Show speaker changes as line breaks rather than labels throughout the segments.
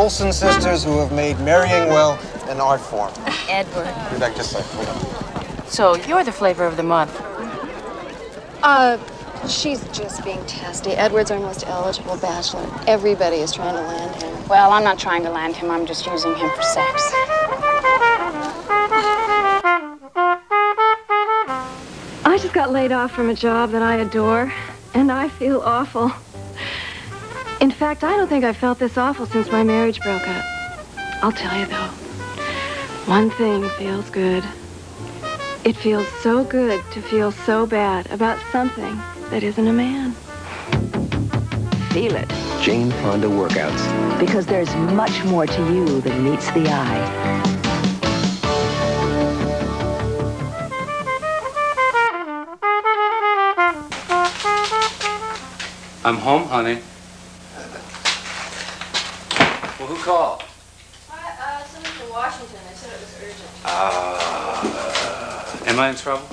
Olsen sisters who have made marrying well an art form.
Edward.
Be back just a second. Hold on.
So you're the flavor of the month.
She's just being testy. Edward's our most eligible bachelor. Everybody is trying to land him.
Well, I'm not trying to land him. I'm just using him for sex.
I just got laid off from a job that I adore, and I feel awful. In fact, I don't think I've felt this awful since my marriage broke up. I'll tell you, though, one thing feels good. It feels so good to feel so bad about something that isn't a man.
Feel it.
Jane Fonda workouts.
Because there's much more to you than meets the eye.
I'm home, honey. Well, who called?
Somebody from Washington. They said it was urgent.
Am I in trouble?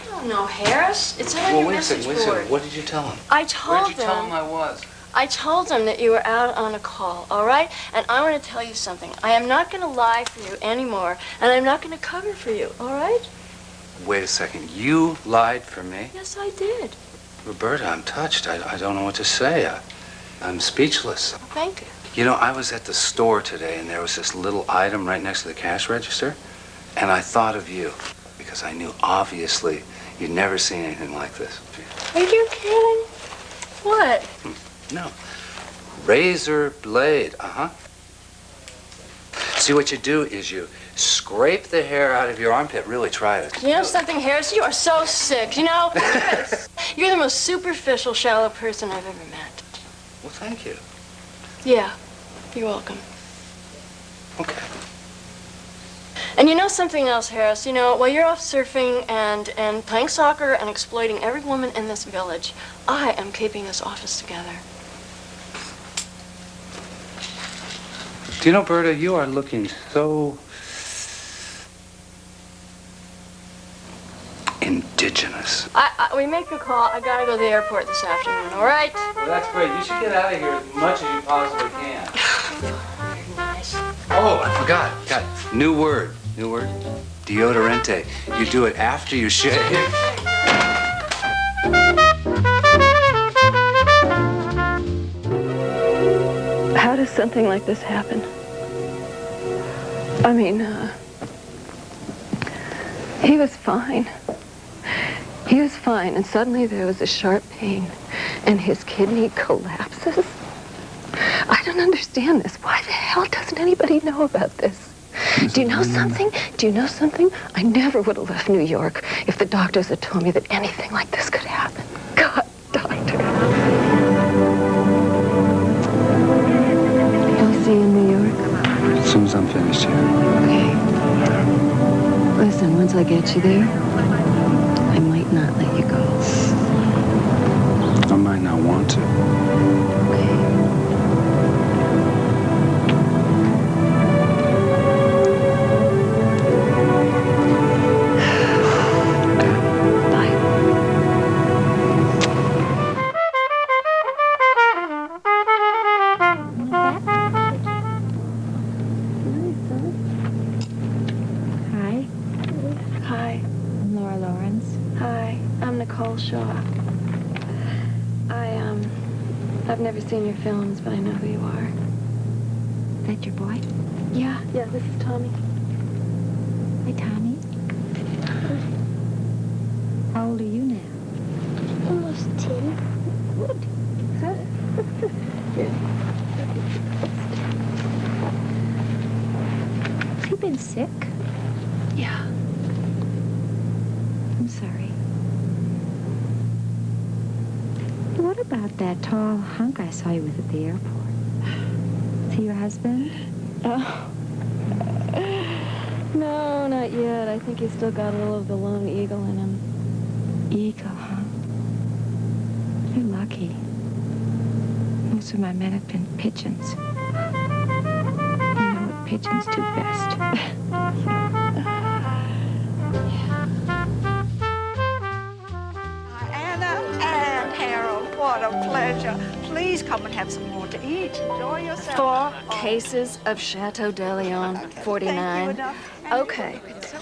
I don't know, Harris. It's on
Well,
your
wait a
message
second.
board.
What did you tell him?
I
Where
told
did you tell him I was?
I told them that you were out on a call, all right? And I want to tell you something. I am not going to lie for you anymore, and I'm not going to cover for you, all right?
Wait a second. You lied for me?
Yes, I did.
Roberta, I'm touched. I don't know what to say. I'm speechless.
Thank you.
You know, I was at the store today, and there was this little item right next to the cash register, and I thought of you, because I knew, obviously, you'd never seen anything like this.
Are you kidding? What?
No. Razor blade, See, what you do is you scrape the hair out of your armpit. Really try it.
You know something, Harris? You are so sick. You know, you're the most superficial, shallow person I've ever met.
Well, thank you.
Yeah, you're welcome.
Okay.
And you know something else, Harris? You know, while you're off surfing and playing soccer and exploiting every woman in this village, I am keeping this office together.
Do you know, Berta, you are looking so indigenous.
We make a call. I gotta go to the airport this afternoon, all right?
Well, that's great. You should get out of here as much as you possibly can.
Very nice.
Oh, I forgot. Got new word. New word. Deodorante. You do it after you shave.
How does something like this happen? I mean, he was fine. He was fine, and suddenly there was a sharp pain, and his kidney collapses. I don't understand this. Why the hell doesn't anybody know about this? Do you know something? Do you know something? I never would have left New York if the doctors had told me that anything like this could happen. God, doctor. I'll see you in New York.
As soon as I'm finished here.
Okay. Listen, once I get you there, I might not let you go.
I might not want to.
Okay. I've never seen your films, but I know who you are.
That your boy?
Yeah, this is Tommy.
Hi, Tommy. How old are you now?
Almost 10. What?
Has he been sick?
Yeah.
I'm sorry. What about that tall hunk I saw you with at the airport? Is he your husband?
Oh. No, not yet. I think he's still got a little of the lone eagle in him.
Eagle, huh? You're lucky. Most of my men have been pigeons. You know what pigeons do best.
Anna and Harold, what a pleasure. Please please come and have some more to eat. Enjoy yourself.
4 cases of Chateau de Leon,
Thank you
49.
enough.
Okay,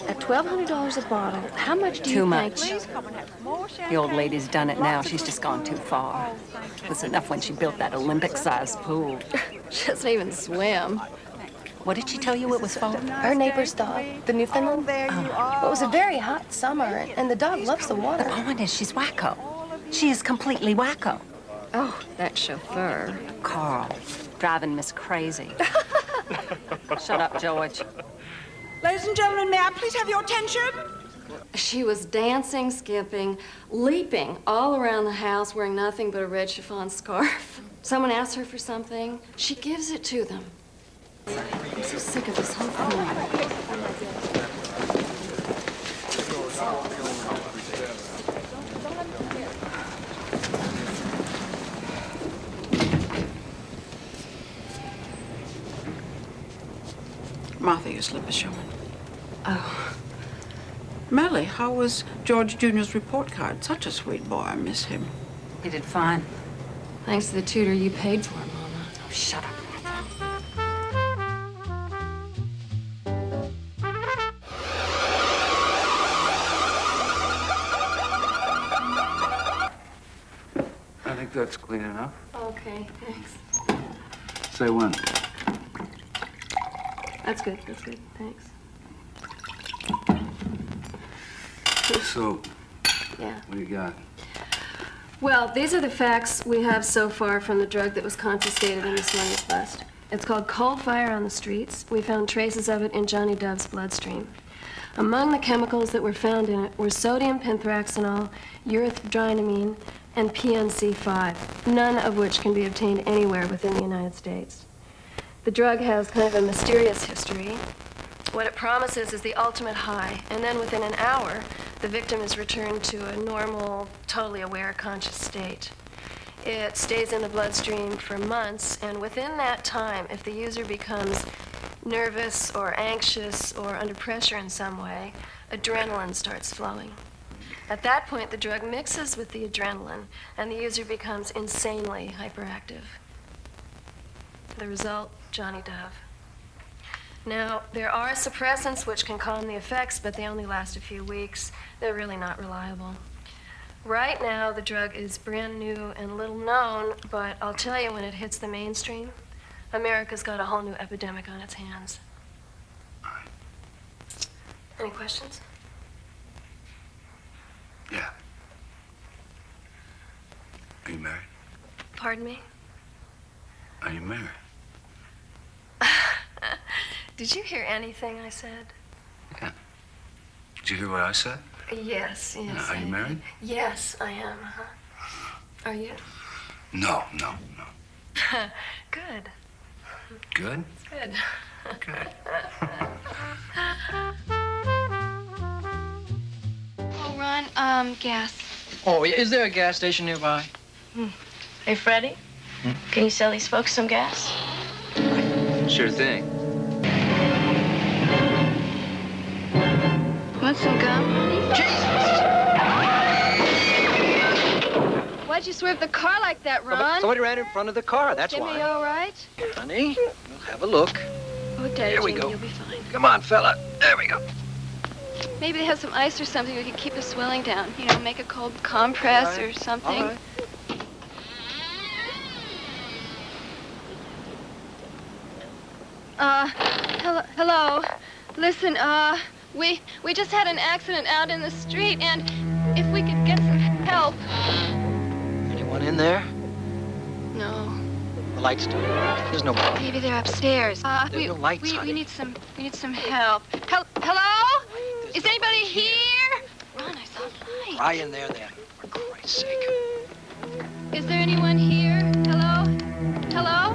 at $1,200 a bottle, how much do you think?
Please come and have more champagne.
The old lady's done it now.
Lots of
She's
good
just gone
food.
too far.
Oh, thank you.
It was enough when she built that Olympic-sized pool.
She doesn't even swim.
What did she tell you it was for?
Her neighbor's dog, the Newfoundland.
Oh, there you are.
It was a very hot summer, and the dog loves the water.
The point is, she's wacko. She is completely wacko.
Oh, that chauffeur.
Carl, driving Miss crazy. Shut up, George.
Ladies and gentlemen, may I please have your attention?
She was dancing, skipping, leaping all around the house wearing nothing but a red chiffon scarf. Someone asks her for something, she gives it to them. I'm so sick of this whole thing.
Martha, your slipper, Sherman.
Oh,
Melly, how was George Jr.'s report card? Such a sweet boy. I miss him.
He did fine.
thanks to the tutor you paid for, Mama.
Oh, shut up, Martha.
I think that's clean enough.
Okay, thanks.
Say when.
That's good, thanks.
So,
Yeah.
what do you got?
Well, these are the facts we have so far from the drug that was confiscated in this morning's bust. It's called cold fire on the streets. We found traces of it in Johnny Dove's bloodstream. Among the chemicals that were found in it were sodium penthraxinol, erythrodynamine, and PNC5, none of which can be obtained anywhere within the United States. The drug has kind of a mysterious history. What it promises is the ultimate high, and then within an hour, the victim is returned to a normal, totally aware, conscious state. It stays in the bloodstream for months, and within that time, if the user becomes nervous or anxious or under pressure in some way, adrenaline starts flowing. At that point, the drug mixes with the adrenaline, and the user becomes insanely hyperactive. The result, Johnny Dove. Now, there are suppressants which can calm the effects, but they only last a few weeks. They're really not reliable. Right now, the drug is brand new and little known, but I'll tell you, when it hits the mainstream, America's got a whole new epidemic on its hands. Any questions?
Yeah. Are you married?
Pardon me?
Are you married?
Did you hear anything I said?
Yeah. Did you hear what I said?
Yes.
Are you married?
Yes, I am. Are you?
No.
Good.
Good?
Good.
Good.
Oh, Ron, gas.
Oh, is there a gas station nearby?
Hey, Freddie, can you sell these folks some gas?
Sure thing.
Want some gum, honey?
Why'd you swerve the car like that, Ron?
Somebody ran in front of the car, that's
Jimmy,
why.
all right?
Honey, we'll have a look.
Oh, Daddy,
Here we
Jimmy,
go.
you'll be fine.
Come on, fella. There we go.
Maybe they have some ice or something we could keep the swelling down. You know, make a cold compress
All right.
or something.
All right.
Hello. Listen, we just had an accident out in the street, and if we could get some help.
Anyone in there?
No.
The lights don't work. There's no problem.
Maybe they're upstairs.
There's no lights,
we
honey.
need some help. Hello? Is anybody here? Ron, I saw a light.
Cry in there, then, for Christ's sake.
Is there anyone here? Hello? Hello?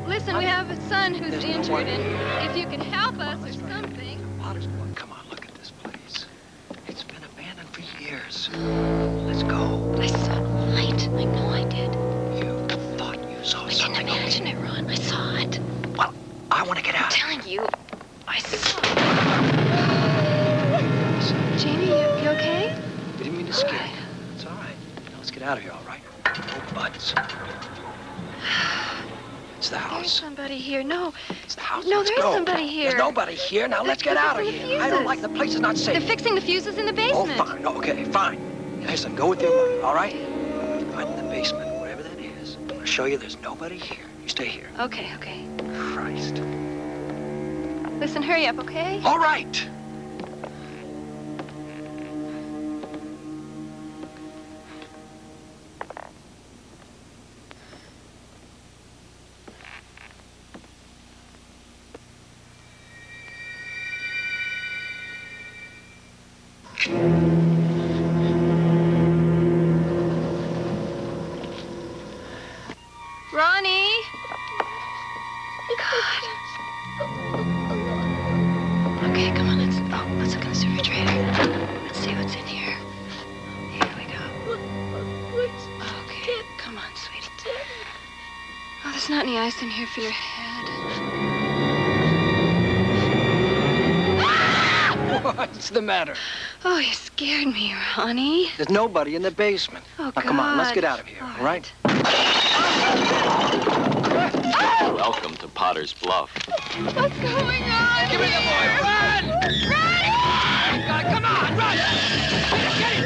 Listen, we have a son who's
There's no
injured,
one
and
here.
if you could help us or something.
Potter's going. Come on, look at this place. It's been abandoned for years. Let's go.
I saw a light. I know I did.
You thought you saw
I
something.
can't imagine it, Ron. I saw it.
Well, I want to get
I'm
out.
telling you, I saw it. Jamie, you okay?
We didn't mean to scare you. It's all right. Now, let's get out of here, all right? Oh, bud. ones. It's the house.
There's somebody here. No.
It's the house.
No,
Let's
there is
go.
somebody here.
There's nobody here. Now let's get out of here. I don't like the place is not safe.
They're fixing the fuses in the
Oh,
basement.
fine. Okay, fine. Listen, go with your mother, all right? Right in the basement, whatever that is. I'm gonna show you there's nobody here. You stay here.
Okay, okay.
Christ.
Listen, hurry up, okay?
All right.
Ronnie! God. Okay, come on, let's look in this refrigerator. Let's see what's in here. Here we go. Okay, come on, sweetie. Oh, there's not any ice in here for your head.
What's the matter?
Oh, you scared me, Ronnie.
There's nobody in the basement.
Oh,
Now, come on, let's
God.
get out of here, all right?
Welcome to Potter's Bluff.
What's going on?
Give me the boy! Run! Run! God, come on, run! Get him!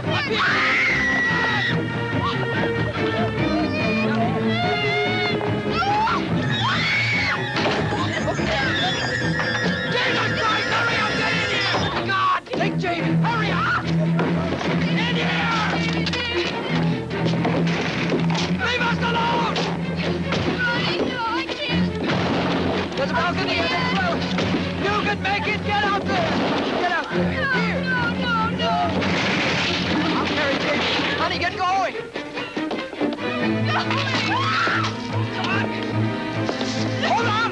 Up here! Jesus Christ, hurry up, get in here! God, take Jamie, hurry up! In here! Leave us alone!
No, I can't.
There's a balcony in there, close. You can make it. Get out there. Get out there. Here.
No.
I'll carry Jamie. Honey, get going. Hold on.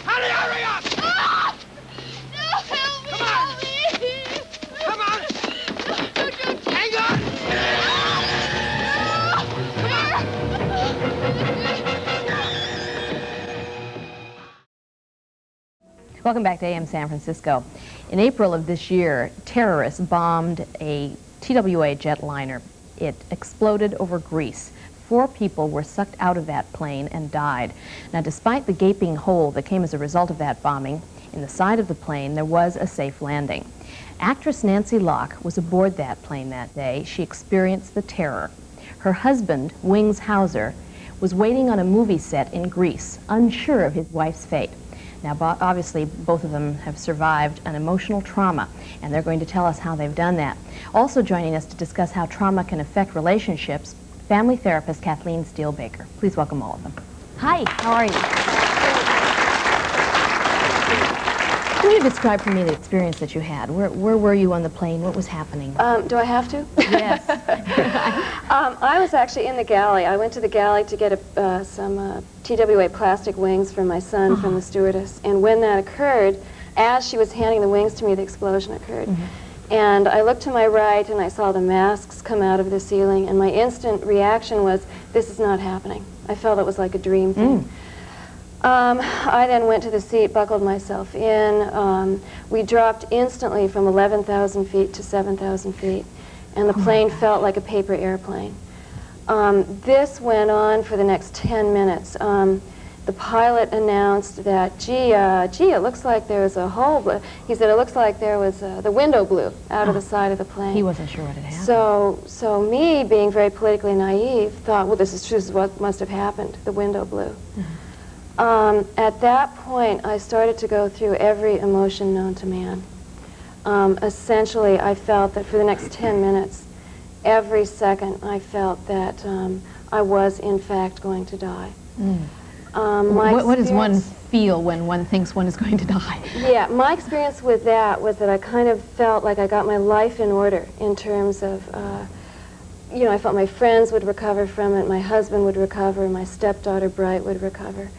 Honey, hurry up.
No, help me.
Come on. Come on. Hang on.
Welcome back to AM San Francisco. In April of this year, terrorists bombed a TWA jetliner. It exploded over Greece. 4 people were sucked out of that plane and died. Now, despite the gaping hole that came as a result of that bombing, in the side of the plane there was a safe landing. Actress Nancy Locke was aboard that plane that day. She experienced the terror. Her husband, Wings Hauser, was waiting on a movie set in Greece, unsure of his wife's fate. Now, obviously, both of them have survived an emotional trauma, and they're going to tell us how they've done that. Also joining us to discuss how trauma can affect relationships, family therapist Kathleen Steele-Baker. Please welcome all of them. Hi, how are you? Can you describe for me the experience that you had? Where were you on the plane? What was happening?
Do I have to?
Yes.
I was actually in the galley. I went to the galley to get some TWA plastic wings for my son from the stewardess. And when that occurred, as she was handing the wings to me, the explosion occurred. And I looked to my right and I saw the masks come out of the ceiling, and my instant reaction was, this is not happening. I felt it was like a dream thing. I then went to the seat, buckled myself in. We dropped instantly from 11,000 feet to 7,000 feet, and the plane felt like a paper airplane. This went on for the next 10 minutes. The pilot announced that, gee, it looks like there was a hole. He said it looks like there was, the window blew out of the side of the plane.
He wasn't sure what had happened.
So me, being very politically naive, thought, well, this is true, this is what must have happened. The window blew. At that point, I started to go through every emotion known to man. Essentially, I felt that for the next 10 minutes, every second, I felt that I was, in fact, going to die.
What does one feel when one thinks one is going to die?
Yeah, my experience with that was that I kind of felt like I got my life in order in terms of, you know, I felt my friends would recover from it, my husband would recover, my stepdaughter Bright would recover.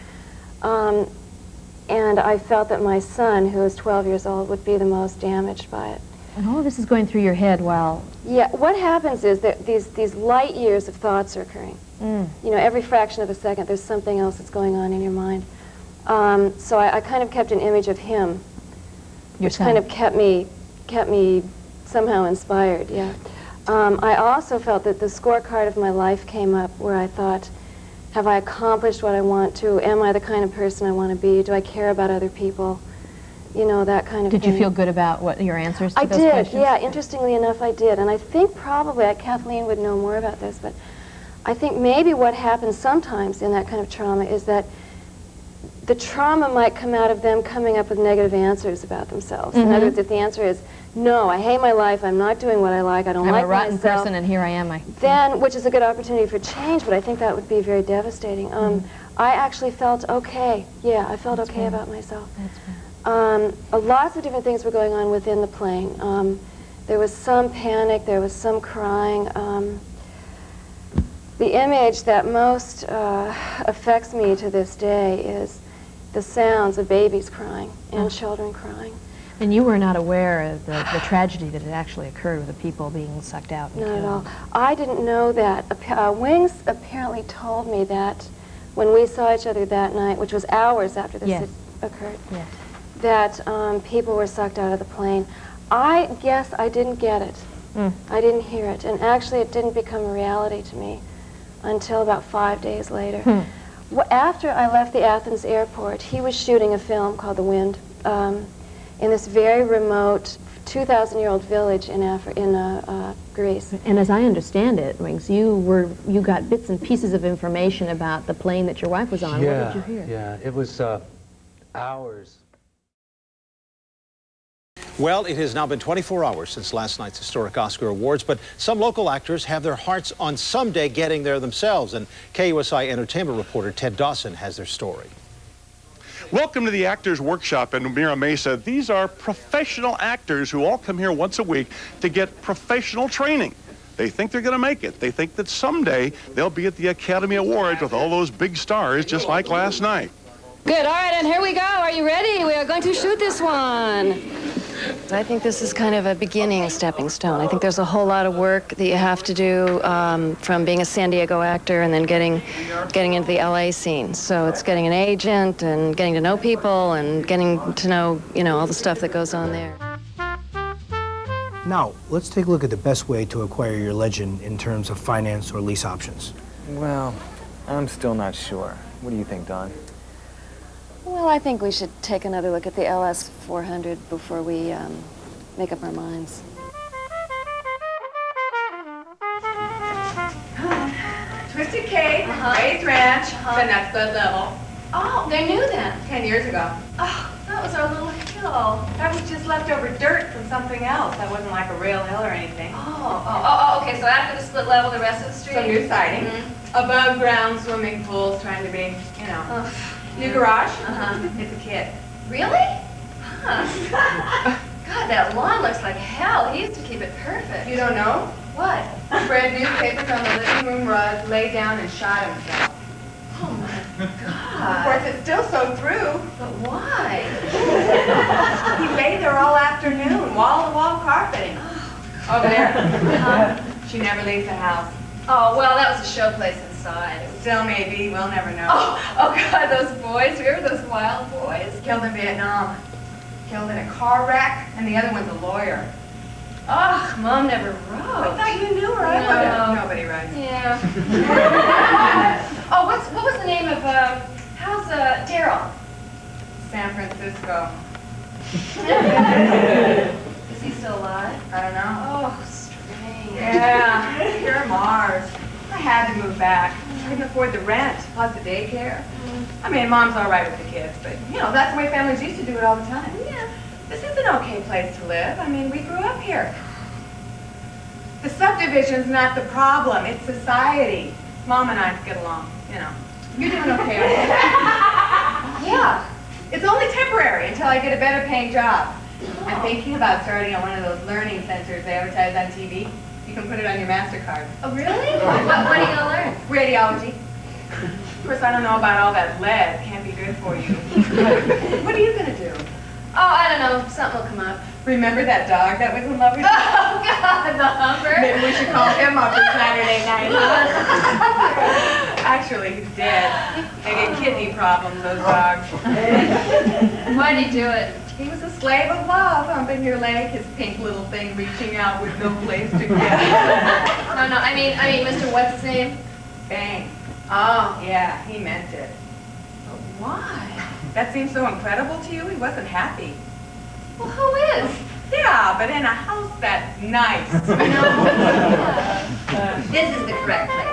And I felt that my son, who was 12 years old, would be the most damaged by it.
And all of this is going through your head while...
Yeah, what happens is that these light years of thoughts are occurring. You know, every fraction of a second there's something else that's going on in your mind. So I kind of kept an image of him which kind of kept me somehow inspired, yeah. I also felt that the scorecard of my life came up where I thought, have I accomplished what I want to? Am I the kind of person I want to be? Do I care about other people? You know, that kind of thing.
Did you feel good about what your answers to those
questions?
questions?
I did, yeah. Interestingly enough, I did. And I think probably, Kathleen would know more about this, but I think maybe what happens sometimes in that kind of trauma is that the trauma might come out of them coming up with negative answers about themselves. In other words, if the answer is, no, I hate my life, I'm not doing what I like, I don't like myself.
I'm a rotten person and here I am.
Then, which is a good opportunity for change, but I think that would be very devastating. I actually felt okay. Yeah, I felt okay about myself. Lots of different things were going on within the plane. There was some panic, there was some crying. The image that most affects me to this day is the sounds of babies crying and children crying.
And you were not aware of the tragedy that had actually occurred with the people being sucked out and
Not
killed?
at all. I didn't know that. Wings apparently told me that when we saw each other that night, which was hours after this had occurred, that people were sucked out of the plane. I guess I didn't get it. I didn't hear it. And actually it didn't become a reality to me until about 5 days later. After I left the Athens airport, he was shooting a film called The Wind in this very remote 2,000-year-old village in Greece.
And as I understand it, Wings, you got bits and pieces of information about the plane that your wife was on.
Yeah,
what did you hear?
Yeah, it was hours.
Well, it has now been 24 hours since last night's historic Oscar Awards, but some local actors have their hearts on someday getting there themselves, and KUSI entertainment reporter Ted Dawson has their story.
Welcome to the Actors Workshop in Mira Mesa. These are professional actors who all come here once a week to get professional training. They think they're going to make it. They think that someday they'll be at the Academy Awards with all those big stars just like last night.
Good, all right, and here we go. Are you ready? We are going to shoot this one. I think this is kind of a beginning stepping stone. I think there's a whole lot of work that you have to do from being a San Diego actor and then getting into the LA scene. So it's getting an agent and getting to know people and getting to know, all the stuff that goes on there.
Now, let's take a look at the best way to acquire your legend in terms of finance or lease options.
Well, I'm still not sure. What do you think, Don?
Well, I think we should take another look at the LS 400 before we make up our minds.
Twisted Cake, Raised Ranch, the Nuts Bud level.
Oh, they're new then.
10 years ago.
Oh, that was our little hill.
That was just leftover dirt from something else. That wasn't like a real hill or anything.
Okay, so after the split level, the rest of the street?
Some new siding. Above ground swimming pools, trying to be, New garage? It's a kid.
Really? Huh. God, that lawn looks like hell. He used to keep it perfect.
You don't know?
What?
Spread newspapers on the living room rug, lay down and shot himself.
Oh my God.
Of course, it's still so through.
But why?
He lay there all afternoon, wall-to-wall carpeting. Over there. She never leaves the house.
Oh, well, that was a show place inside.
Still maybe, we'll never know.
Oh God, those boys, remember those wild boys?
Killed in Vietnam. Killed in a car wreck, and the other one's a lawyer.
Oh, Mom never wrote.
I thought you knew her. I would have. Nobody writes.
Yeah. Oh, what was the name of, how's, Daryl?
San Francisco.
Is he still alive?
I don't know.
Oh, strange.
Yeah, pure Mars. I had to move back. Couldn't afford the rent, plus the daycare. I mean, Mom's all right with the kids, but, that's the way families used to do it all the time. Yeah. This is an okay place to live. I mean, we grew up here. The subdivision's not the problem. It's society. Mom and I get along, You're doing okay, aren't you? Yeah. It's only temporary until I get a better paying job. I'm thinking about starting on one of those learning centers they advertise on TV. You can put it on your MasterCard.
Oh, really? What are you going to learn?
Radiology. Of course, I don't know about all that lead. Can't be good for you. What are you going to do?
Oh, I don't know. Something will come up.
Remember that dog that was in love with you?
Oh, God, the Humber.
Maybe we should call him up for Saturday night. Actually, Naturally, he's dead. They get kidney problems, those dogs.
Why'd he do it?
He was a slave of love, humping your leg, his pink little thing reaching out with no place to go.
No, I mean, Mr. What's his name?
Bang. Oh, yeah, he meant it. But why? That seems so incredible to you? He wasn't happy.
Well, who is?
Yeah, but in a house that's nice.
This is the correct place.